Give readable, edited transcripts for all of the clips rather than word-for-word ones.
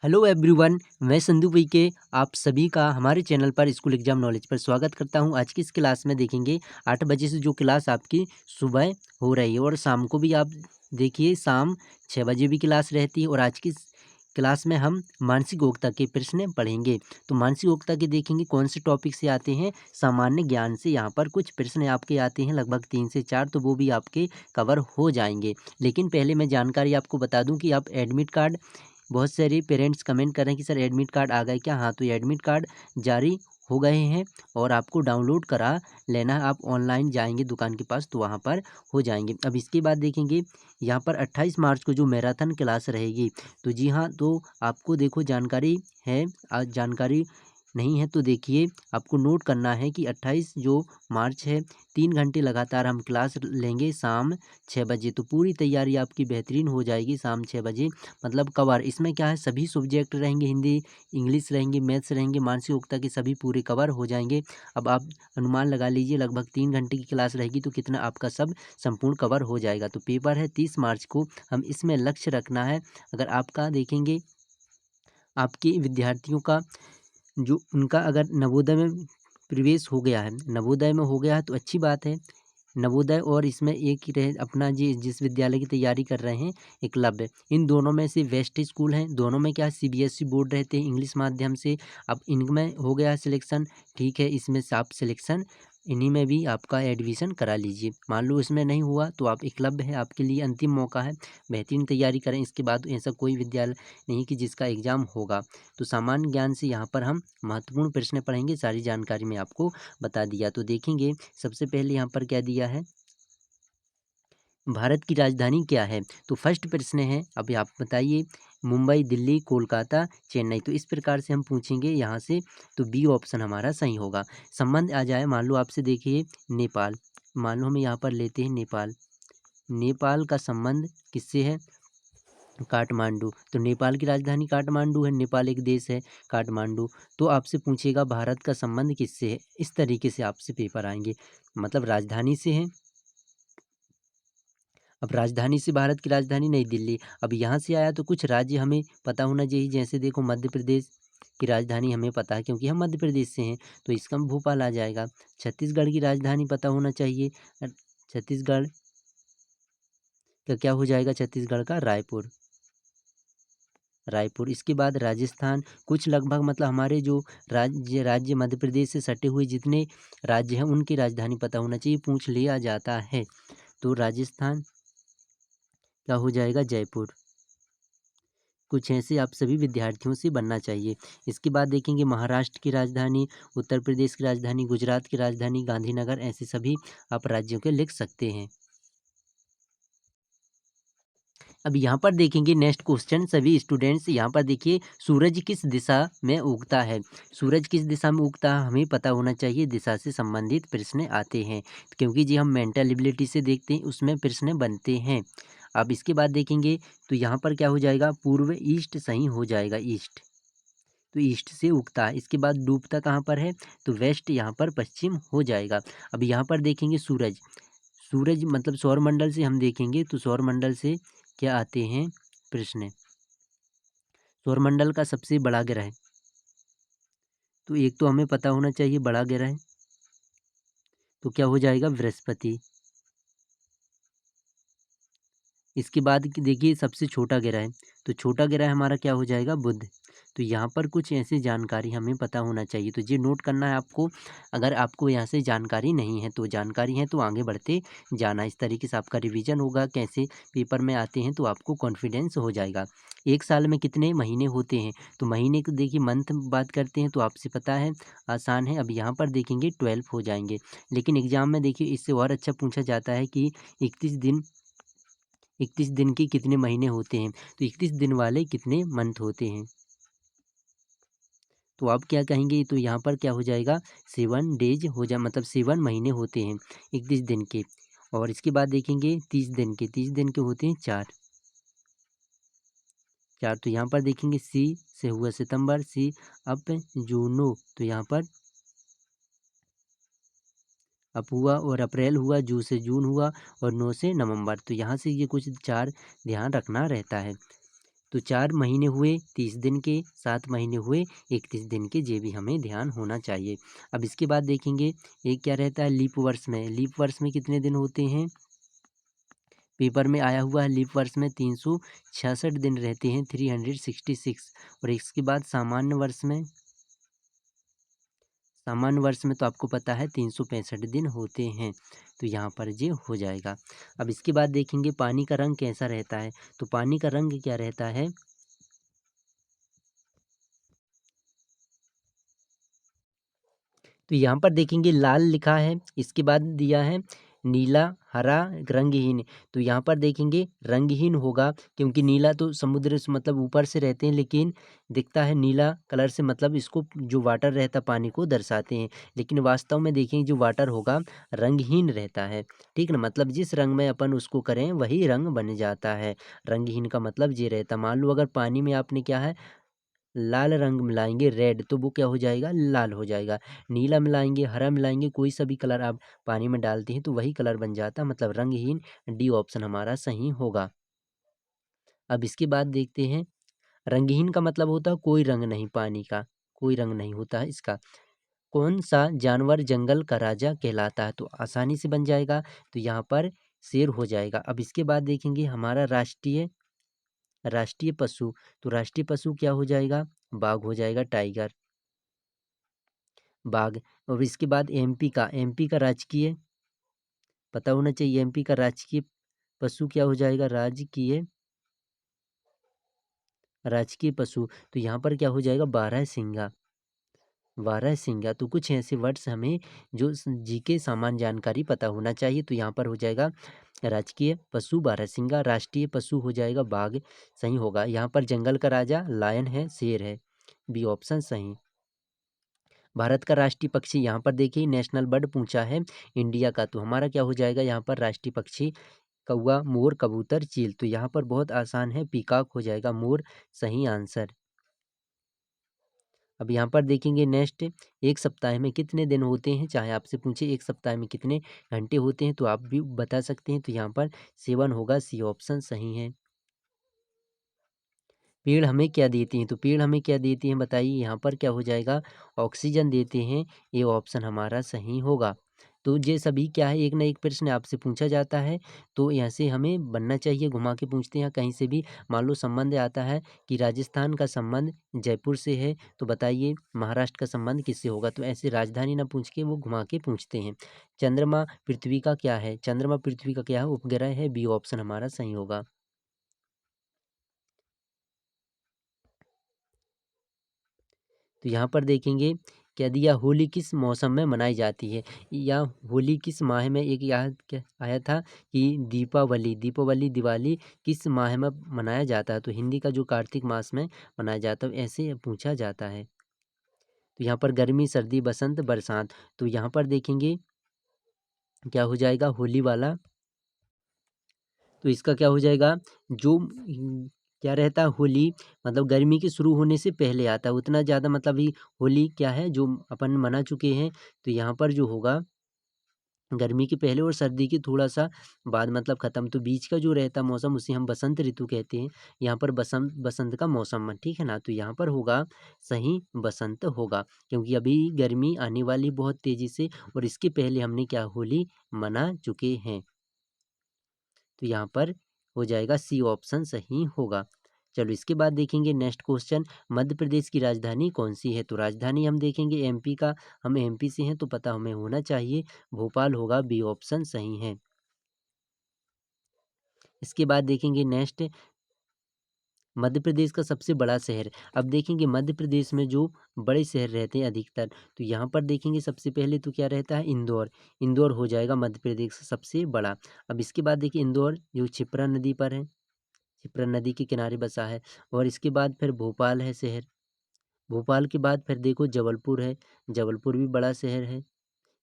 Hello everyone, मैं Sandu P के आप सभी का हमारे चैनल पर स्कूल एग्जाम नॉलेज पर स्वागत करता हूं। आज की इस क्लास में देखेंगे 8 बजे से जो क्लास आपकी सुबह हो रही है और शाम को भी आप देखिए शाम 6 बजे भी क्लास रहती है। और आज की इस क्लास में हम मानसिक वक्ता के प्रश्न पढ़ेंगे। तो मानसिक वक्ता के देखेंगे कौन से टॉपिक से आते हैं। सामान्य ज्ञान से यहाँ पर कुछ प्रश्न आपके आते हैं लगभग 3 से 4, तो वो भी आपके कवर हो जाएंगे। लेकिन पहले मैं जानकारी आपको बता दूं कि आप एडमिट कार्ड, बहुत सारे पेरेंट्स कमेंट कर रहे हैं कि सर एडमिट कार्ड आ गए क्या। हाँ, तो ये एडमिट कार्ड जारी हो गए हैं और आपको डाउनलोड करा लेना है। आप ऑनलाइन जाएंगे दुकान के पास तो वहाँ पर हो जाएंगे। अब इसके बाद देखेंगे यहाँ पर 28 मार्च को जो मैराथन क्लास रहेगी, तो जी हाँ, तो आपको देखो जानकारी है। आज जानकारी नहीं है तो देखिए आपको नोट करना है कि 28 जो मार्च है 3 घंटे लगातार हम क्लास लेंगे शाम 6 बजे। तो पूरी तैयारी आपकी बेहतरीन हो जाएगी शाम 6 बजे। मतलब कवर इसमें क्या है, सभी सब्जेक्ट रहेंगे, हिंदी इंग्लिश रहेंगे, मैथ्स रहेंगे, मानसिक वक्ता के सभी पूरे कवर हो जाएंगे। अब आप अनुमान लगा लीजिए लगभग 3 घंटे की क्लास रहेगी तो कितना आपका सब संपूर्ण कवर हो जाएगा। तो पेपर है 30 मार्च को, हम इसमें लक्ष्य रखना है। अगर आपका देखेंगे आपके विद्यार्थियों का जो उनका अगर नवोदय में प्रवेश हो गया है, नवोदय में हो गया है तो अच्छी बात है। नवोदय और इसमें एक ही रहे अपना जिस विद्यालय की तैयारी कर रहे हैं एकलव्य, इन दोनों में से बेस्ट स्कूल हैं। दोनों में क्या सीबीएसई बोर्ड रहते हैं इंग्लिश माध्यम से। अब इनमें हो गया सिलेक्शन, ठीक है, इसमें से आप सिलेक्शन इन्हीं में भी आपका एडमिशन करा लीजिए। मान लो इसमें नहीं हुआ तो आप एकलव्य है, आपके लिए अंतिम मौका है, बेहतरीन तैयारी करें। इसके बाद ऐसा कोई विद्यालय नहीं कि जिसका एग्ज़ाम होगा। तो सामान्य ज्ञान से यहाँ पर हम महत्वपूर्ण प्रश्न पढ़ेंगे, सारी जानकारी मैं आपको बता दिया। तो देखेंगे सबसे पहले यहाँ पर क्या दिया है, भारत की राजधानी क्या है। तो फर्स्ट प्रश्न है, अभी आप बताइए, मुंबई, दिल्ली, कोलकाता, चेन्नई। तो इस प्रकार से हम पूछेंगे यहाँ से, तो बी ऑप्शन हमारा सही होगा। संबंध आ जाए, मान लो आपसे देखिए नेपाल, मान लो हम यहाँ पर लेते हैं नेपाल। नेपाल का संबंध किससे है, काठमांडू। तो नेपाल की राजधानी काठमांडू है, नेपाल एक देश है, काठमांडू। तो आपसे पूछेगा भारत का संबंध किससे है, इस तरीके से आपसे पेपर आएंगे, मतलब राजधानी से है। अब राजधानी से भारत की राजधानी नई दिल्ली। अब यहाँ से आया तो कुछ राज्य हमें पता होना चाहिए, जैसे देखो मध्य प्रदेश की राजधानी हमें पता है क्योंकि हम मध्य प्रदेश से हैं, तो इसका भोपाल आ जाएगा। छत्तीसगढ़ की राजधानी पता होना चाहिए, छत्तीसगढ़ का क्या हो जाएगा, छत्तीसगढ़ का रायपुर, रायपुर। इसके बाद राजस्थान, कुछ लगभग मतलब हमारे जो राज्य मध्य प्रदेश से सटे हुए जितने राज्य हैं उनकी राजधानी पता होना चाहिए, पूछ लिया जाता है। तो राजस्थान क्या हो जाएगा, जयपुर। कुछ ऐसे आप सभी विद्यार्थियों से बनना चाहिए। इसके बाद देखेंगे महाराष्ट्र की राजधानी, उत्तर प्रदेश की राजधानी, गुजरात की राजधानी गांधीनगर, ऐसे सभी आप राज्यों के लिख सकते हैं। अब यहाँ पर देखेंगे नेक्स्ट क्वेश्चन, सभी स्टूडेंट्स यहाँ पर देखिए, सूरज किस दिशा में उगता है। सूरज किस दिशा में उगता है हमें पता होना चाहिए, दिशा से संबंधित प्रश्न आते हैं क्योंकि जी हम मेंटल एबिलिटी से देखते हैं उसमें प्रश्न बनते हैं। अब इसके बाद देखेंगे तो यहाँ पर क्या हो जाएगा, पूर्व, ईस्ट सही हो जाएगा, ईस्ट, तो ईस्ट से उगता है। इसके बाद डूबता कहाँ पर है, तो वेस्ट, यहाँ पर पश्चिम हो जाएगा। अब यहाँ पर देखेंगे सूरज, सूरज मतलब सौरमंडल से हम देखेंगे तो सौरमंडल से क्या आते हैं प्रश्न, सौरमंडल का सबसे बड़ा ग्रह, तो एक तो हमें पता होना चाहिए बड़ा ग्रह, तो क्या हो जाएगा, बृहस्पति। इसके बाद देखिए सबसे छोटा ग्रह है, तो छोटा ग्रह हमारा क्या हो जाएगा, बुध। तो यहाँ पर कुछ ऐसी जानकारी हमें पता होना चाहिए, तो ये नोट करना है आपको। अगर आपको यहाँ से जानकारी नहीं है तो जानकारी है तो आगे बढ़ते जाना, इस तरीके से आपका रिवीजन होगा, कैसे पेपर में आते हैं तो आपको कॉन्फिडेंस हो जाएगा। एक साल में कितने महीने होते हैं, तो महीने को देखिए मंथ बात करते हैं तो आपसे पता है, आसान है। अब यहाँ पर देखेंगे 12 हो जाएंगे, लेकिन एग्जाम में देखिए इससे और अच्छा पूछा जाता है कि 31 दिन के कितने महीने होते हैं, तो 31 दिन वाले कितने मंथ होते हैं। तो आप क्या कहेंगे, तो यहाँ पर क्या हो जाएगा, 7 डेज हो जा, मतलब 7 महीने होते हैं 31 दिन के। और इसके बाद देखेंगे 30 दिन के, 30 दिन के होते हैं 4 4। तो यहाँ पर देखेंगे सी से हुआ सितंबर, सी अप, जूनो, तो यहाँ पर अप हुआ, और अप्रैल हुआ, जू से जून हुआ, और नो से नवंबर। तो यहाँ से ये कुछ 4 ध्यान रखना रहता है। तो 4 महीने हुए 30 दिन के, 7 महीने हुए 31 दिन के, ये भी हमें ध्यान होना चाहिए। अब इसके बाद देखेंगे एक क्या रहता है लीप वर्ष में। लीप वर्ष में कितने दिन होते हैं? पेपर में आया हुआ है लीप वर्ष में 366 दिन रहते हैं, 366। और इसके बाद सामान्य वर्ष में तो आपको पता है 365 दिन होते हैं, तो यहाँ पर ये हो जाएगा। अब इसके बाद देखेंगे पानी का रंग कैसा रहता है। तो पानी का रंग क्या रहता है? तो यहाँ पर देखेंगे लाल लिखा है, इसके बाद दिया है नीला, हरा, रंगहीन। तो यहाँ पर देखेंगे रंगहीन होगा, क्योंकि नीला तो समुद्र से मतलब ऊपर से रहते हैं, लेकिन दिखता है नीला कलर से, मतलब इसको जो वाटर रहता पानी को दर्शाते हैं। लेकिन वास्तव में देखेंगे जो वाटर होगा रंगहीन रहता है, ठीक ना। मतलब जिस रंग में अपन उसको करें वही रंग बन जाता है। रंगहीन का मतलब ये रहता, मान लो अगर पानी में आपने क्या है लाल रंग मिलाएंगे रेड, तो वो क्या हो जाएगा? लाल हो जाएगा। नीला मिलाएंगे, हरा मिलाएंगे, कोई सा भी कलर आप पानी में डालते हैं तो वही कलर बन जाता है, मतलब रंगहीन। डी ऑप्शन हमारा सही होगा। अब इसके बाद देखते हैं रंगहीन का मतलब होता है कोई रंग नहीं, पानी का कोई रंग नहीं होता है इसका। कौन सा जानवर जंगल का राजा कहलाता है? तो आसानी से बन जाएगा, तो यहाँ पर शेर हो जाएगा। अब इसके बाद देखेंगे हमारा राष्ट्रीय राष्ट्रीय पशु। तो राष्ट्रीय पशु क्या हो जाएगा? बाघ हो जाएगा, टाइगर, बाघ। और इसके बाद एमपी का राजकीय पता होना चाहिए। एमपी का राजकीय पशु क्या हो जाएगा? राजकीय पशु। तो यहाँ पर क्या हो जाएगा? बारहसिंगा, बारहसिंगा। तो कुछ ऐसे वर्ड्स हमें जो जीके सामान्य जानकारी पता होना चाहिए। तो यहाँ पर हो जाएगा राजकीय पशु बारहसिंगा, राष्ट्रीय पशु हो जाएगा बाघ, सही होगा। यहाँ पर जंगल का राजा लायन है, शेर है, बी ऑप्शन सही। भारत का राष्ट्रीय पक्षी, यहाँ पर देखिए नेशनल बर्ड पूछा है इंडिया का, तो हमारा क्या हो जाएगा यहाँ पर राष्ट्रीय पक्षी? कौवा, मोर, कबूतर, चील। तो यहाँ पर बहुत आसान है, पीकॉक हो जाएगा, मोर सही आंसर। अब यहाँ पर देखेंगे नेक्स्ट, एक सप्ताह में कितने दिन होते हैं? चाहे आपसे पूछे एक सप्ताह में कितने घंटे होते हैं, तो आप भी बता सकते हैं। तो यहाँ पर 7 होगा, सी ऑप्शन सही है। पेड़ हमें क्या देती हैं? तो पेड़ हमें क्या देती हैं बताइए? यहाँ पर क्या हो जाएगा? ऑक्सीजन देते हैं, ये ऑप्शन हमारा सही होगा। तो ये सभी क्या है, एक ना एक प्रश्न आपसे पूछा जाता है, तो यहाँ से हमें बनना चाहिए। घुमा के पूछते हैं कहीं से भी, मान लो संबंध आता है कि राजस्थान का संबंध जयपुर से है, तो बताइए महाराष्ट्र का संबंध किससे होगा? तो ऐसे राजधानी ना पूछ के वो घुमा के पूछते हैं। चंद्रमा पृथ्वी का क्या है? चंद्रमा पृथ्वी का क्या है? उपग्रह है, बी ऑप्शन हमारा सही होगा। तो यहाँ पर देखेंगे क्या दिया, होली किस मौसम में मनाई जाती है, या होली किस माह में। एक याद क्या आया था कि दीपावली, दिवाली किस माह में मनाया जाता है? तो हिंदी का जो कार्तिक मास में मनाया जाता है, ऐसे पूछा जाता है। तो यहाँ पर गर्मी, सर्दी, बसंत, बरसात। तो यहाँ पर देखेंगे क्या हो जाएगा, होली वाला। तो इसका क्या हो जाएगा, जो क्या रहता है होली, मतलब गर्मी के शुरू होने से पहले आता है, उतना ज़्यादा मतलब ही होली क्या है जो अपन मना चुके हैं। तो यहाँ पर जो होगा गर्मी के पहले और सर्दी के थोड़ा सा बाद मतलब ख़त्म, तो बीच का जो रहता मौसम उसे हम बसंत ऋतु कहते हैं। यहाँ पर बसंत बसंत का मौसम है, ठीक है ना। तो यहाँ पर होगा सही बसंत होगा, क्योंकि अभी गर्मी आने वाली बहुत तेज़ी से, और इसके पहले हमने क्या होली मना चुके हैं। तो यहाँ पर हो जाएगा सी ऑप्शन सही होगा। चलो इसके बाद देखेंगे नेक्स्ट क्वेश्चन, मध्य प्रदेश की राजधानी कौन सी है? तो राजधानी हम देखेंगे एमपी का, हम एमपी से हैं तो पता हमें होना चाहिए, भोपाल होगा, बी ऑप्शन सही है। इसके बाद देखेंगे नेक्स्ट, मध्य प्रदेश का सबसे बड़ा शहर। अब देखेंगे मध्य प्रदेश में जो बड़े शहर रहते हैं अधिकतर, तो यहाँ पर देखेंगे सबसे पहले तो क्या रहता है, इंदौर। इंदौर हो जाएगा मध्य प्रदेश का सबसे बड़ा। अब इसके बाद देखिए इंदौर जो क्षिप्रा नदी पर है, क्षिप्रा नदी के किनारे बसा है। और इसके बाद फिर भोपाल है शहर, भोपाल के बाद फिर देखो जबलपुर है, जबलपुर भी बड़ा शहर है,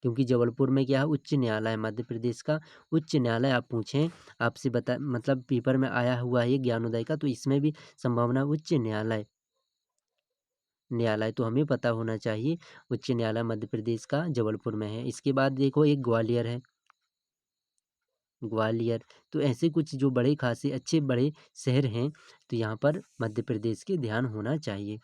क्योंकि जबलपुर में क्या है, उच्च न्यायालय, मध्य प्रदेश का उच्च न्यायालय। आप पूछें, आपसे बता मतलब पेपर में आया हुआ है ज्ञानोदय का, तो इसमें भी संभावना उच्च न्यायालय, न्यायालय तो हमें पता होना चाहिए। उच्च न्यायालय मध्य प्रदेश का जबलपुर में है। इसके बाद देखो एक ग्वालियर है, ग्वालियर। तो ऐसे कुछ जो बड़े खासे अच्छे बड़े शहर हैं, तो यहाँ पर मध्य प्रदेश के ध्यान होना चाहिए।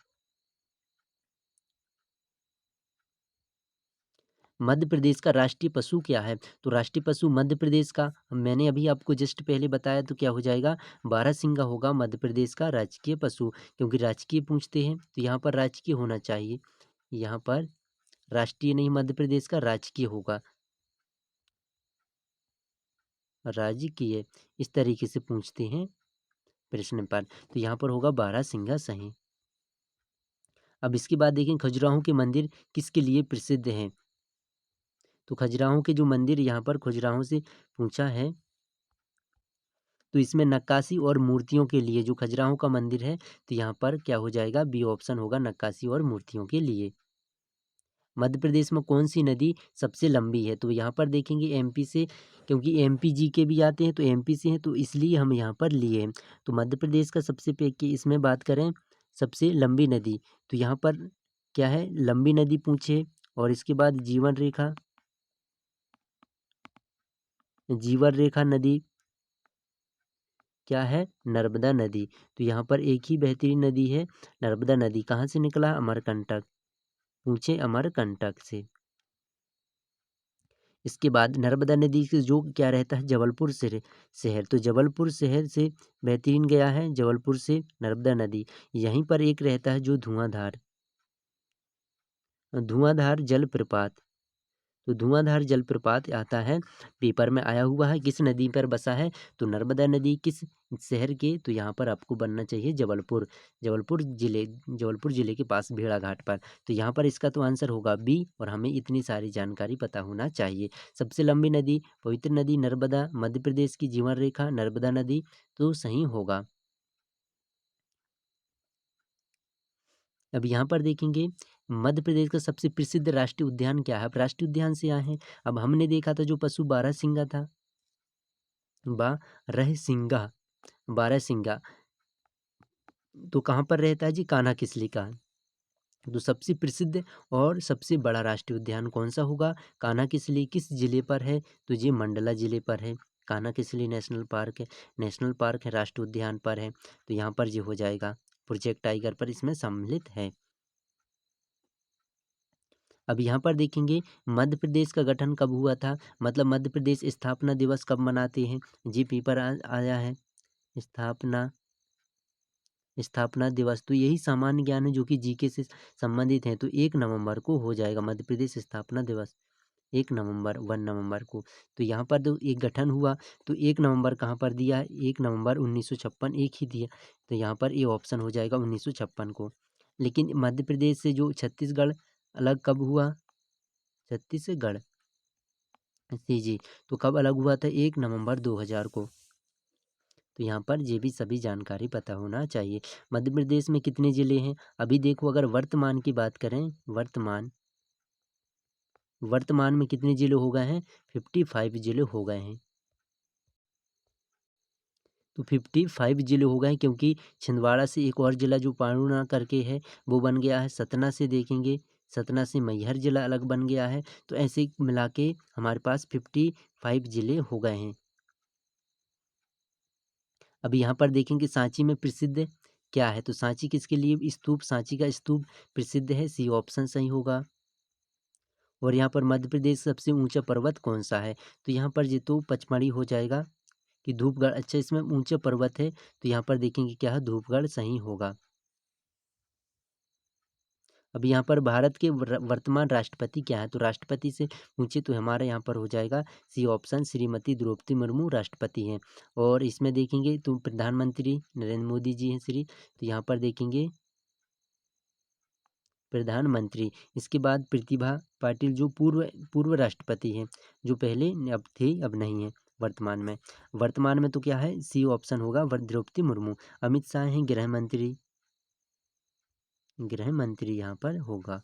मध्य प्रदेश का राष्ट्रीय पशु क्या है? तो राष्ट्रीय पशु मध्य प्रदेश का मैंने अभी आपको जस्ट पहले बताया, तो क्या हो जाएगा? बारहसिंगा होगा मध्य प्रदेश का राजकीय पशु, क्योंकि राजकीय पूछते हैं तो यहाँ पर राजकीय होना चाहिए। यहाँ पर राष्ट्रीय नहीं, मध्य प्रदेश का राजकीय होगा, राजकीय इस तरीके से पूछते हैं प्रश्न पर, तो यहाँ पर होगा बारहसिंगा सही। अब इसके बाद देखें, खजुराहो के मंदिर किसके लिए प्रसिद्ध हैं? तो खजुराहो के जो मंदिर यहाँ पर खजुराहो से पूछा है, तो इसमें नक्काशी और मूर्तियों के लिए जो खजुराहो का मंदिर है, तो यहाँ पर क्या हो जाएगा? बी ऑप्शन होगा, नक्काशी और मूर्तियों के लिए। मध्य प्रदेश में कौन सी नदी सबसे लंबी है? तो यहाँ पर देखेंगे एमपी से, क्योंकि एमपी जी के भी आते हैं तो एमपी से हैं, तो इसलिए हम यहाँ पर लिए हैं। तो मध्य प्रदेश का सबसे की इसमें बात करें सबसे लंबी नदी, तो यहाँ पर क्या है? लंबी नदी पूछे, और इसके बाद जीवन रेखा, जीवन रेखा नदी क्या है? नर्मदा नदी। तो यहाँ पर एक ही बेहतरीन नदी है, नर्मदा नदी। कहाँ से निकला? अमरकंटक, पूछे अमरकंटक से। इसके बाद नर्मदा नदी से जो क्या रहता है? जबलपुर से शहर, तो जबलपुर शहर से बेहतरीन गया है, जबलपुर से नर्मदा नदी। यहीं पर एक रहता है जो धुआंधार, धुआंधार जलप्रपात। तो धुआंधार जलप्रपात आता है, पेपर में आया हुआ है, किस नदी पर बसा है? तो नर्मदा नदी। किस शहर के? तो यहाँ पर आपको बनना चाहिए जबलपुर, जबलपुर जिले के पास भेड़ा घाट पर। तो यहाँ पर इसका तो आंसर होगा बी, और हमें इतनी सारी जानकारी पता होना चाहिए। सबसे लंबी नदी, पवित्र नदी नर्मदा, मध्य प्रदेश की जीवन रेखा नर्मदा नदी, तो सही होगा। अब यहाँ पर देखेंगे, मध्य प्रदेश का सबसे प्रसिद्ध राष्ट्रीय उद्यान क्या है? अब राष्ट्रीय उद्यान से आए हैं। अब हमने देखा था जो पशु बारहसिंगा था, बारहसिंगा, बारहसिंगा तो कहाँ पर रहता है जी? कान्हा किसली का। तो सबसे प्रसिद्ध और सबसे बड़ा राष्ट्रीय उद्यान कौन सा होगा? कान्हा किसली। किस जिले पर है? तो ये मंडला जिले पर है। कान्हा किसली नेशनल पार्क है, नेशनल पार्क है, राष्ट्रीय उद्यान पर है। तो यहाँ पर ये हो जाएगा, प्रोजेक्ट टाइगर पर इसमें सम्मिलित है। अब यहाँ पर देखेंगे, मध्य प्रदेश का गठन कब हुआ था? मतलब मध्य प्रदेश स्थापना दिवस कब मनाते हैं? जी पेपर आया है, स्थापना स्थापना दिवस। तो यही सामान्य ज्ञान है जो कि जीके से संबंधित है। तो 1 नवंबर को हो जाएगा मध्य प्रदेश स्थापना दिवस, 1 नवंबर, 1 नवंबर को। तो यहाँ पर तो एक गठन हुआ, तो 1 नवंबर कहाँ पर दिया है? 1 नवंबर 1956 एक ही दिया, तो यहाँ पर ये ऑप्शन हो जाएगा 1956 को। लेकिन मध्य प्रदेश से जो छत्तीसगढ़ अलग कब हुआ? छत्तीसगढ़ जी, तो कब अलग हुआ था? 1 नवंबर 2000 को। तो यहाँ पर ये भी सभी जानकारी पता होना चाहिए। मध्य प्रदेश में कितने ज़िले हैं? अभी देखो, अगर वर्तमान की बात करें, वर्तमान में कितने ज़िले हो गए हैं? 55 ज़िले हो गए हैं। तो 55 ज़िले हो गए हैं, क्योंकि छिंदवाड़ा से एक और ज़िला जो पारूना करके है वो बन गया है। सतना से देखेंगे, सतना से मैहर ज़िला अलग बन गया है। तो ऐसे मिला के हमारे पास 55 ज़िले हो गए हैं। अब यहाँ पर देखेंगे सांची में प्रसिद्ध क्या है? तो सांची किसके लिए स्तूप? सांची का स्तूप प्रसिद्ध है, सी ऑप्शन सही होगा। और यहाँ पर मध्य प्रदेश सबसे ऊंचा पर्वत कौन सा है? तो यहाँ पर ये तो पचमढ़ी हो जाएगा कि धूपगढ़। अच्छा, इसमें ऊंचा पर्वत है, तो यहाँ पर देखेंगे क्या है? धूपगढ़ सही होगा। अब यहाँ पर भारत के वर्तमान राष्ट्रपति क्या है? तो राष्ट्रपति से पूछे तो हमारे यहाँ पर हो जाएगा सी ऑप्शन, श्रीमती द्रौपदी मुर्मू राष्ट्रपति हैं। और इसमें देखेंगे तो प्रधानमंत्री नरेंद्र मोदी जी हैं श्री, तो यहाँ पर देखेंगे प्रधानमंत्री। इसके बाद प्रतिभा पाटिल जो पूर्व राष्ट्रपति हैं, जो पहले अब थे अब नहीं है वर्तमान में तो क्या है? सी ऑप्शन होगा, द्रौपदी मुर्मू। अमित शाह हैं गृह मंत्री, यहाँ पर होगा।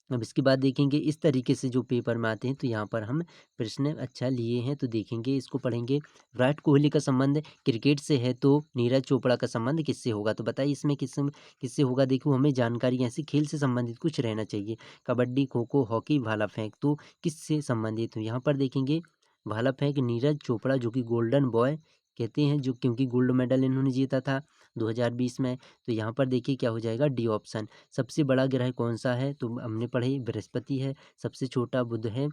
अब इसके बाद देखेंगे, इस तरीके से जो पेपर में आते हैं, तो यहाँ पर हम प्रश्न अच्छा लिए हैं, तो देखेंगे इसको पढ़ेंगे। विराट कोहली का संबंध क्रिकेट से है, तो नीरज चोपड़ा का संबंध किससे होगा? तो बताइए इसमें किससे होगा? देखो, हमें जानकारी ऐसी खेल से संबंधित कुछ रहना चाहिए, कबड्डी, खो खो, हॉकी, भाला फेंक, तो किससे संबंधित हो? यहाँ पर देखेंगे भाला फेंक नीरज चोपड़ा जो कि गोल्डन बॉय कहते हैं, जो क्योंकि गोल्ड मेडल इन्होंने जीता था 2020 में। तो यहाँ पर देखिए क्या हो जाएगा, डी ऑप्शन। सबसे बड़ा ग्रह कौन सा है, तो हमने पढ़े बृहस्पति है। सबसे छोटा बुध है,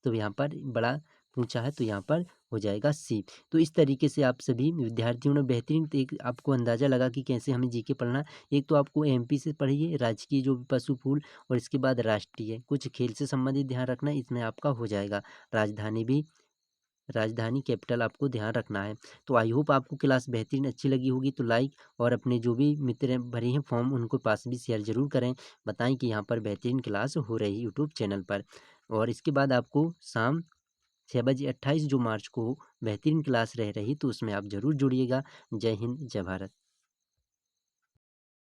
तो यहाँ पर बड़ा पूछा है तो यहाँ पर हो जाएगा सी। तो इस तरीके से आप सभी विद्यार्थियों ने बेहतरीन एक आपको अंदाज़ा लगा कि कैसे हमें जीके पढ़ना। एक तो आपको एमपी से पढ़िए राजकीय जो भी पशु फूल, और इसके बाद राष्ट्रीय कुछ खेल से संबंधित ध्यान रखना, इसमें आपका हो जाएगा। राजधानी भी, राजधानी कैपिटल आपको ध्यान रखना है। तो आई होप आपको क्लास बेहतरीन अच्छी लगी होगी, तो लाइक और अपने जो भी मित्र हैं भरे हैं फॉर्म उनको पास भी शेयर ज़रूर करें। बताएं कि यहाँ पर बेहतरीन क्लास हो रही है यूट्यूब चैनल पर। और इसके बाद आपको शाम 6 बजे 28 जो मार्च को बेहतरीन क्लास रह रही, तो उसमें आप ज़रूर जुड़िएगा। जय हिंद, जय भारत।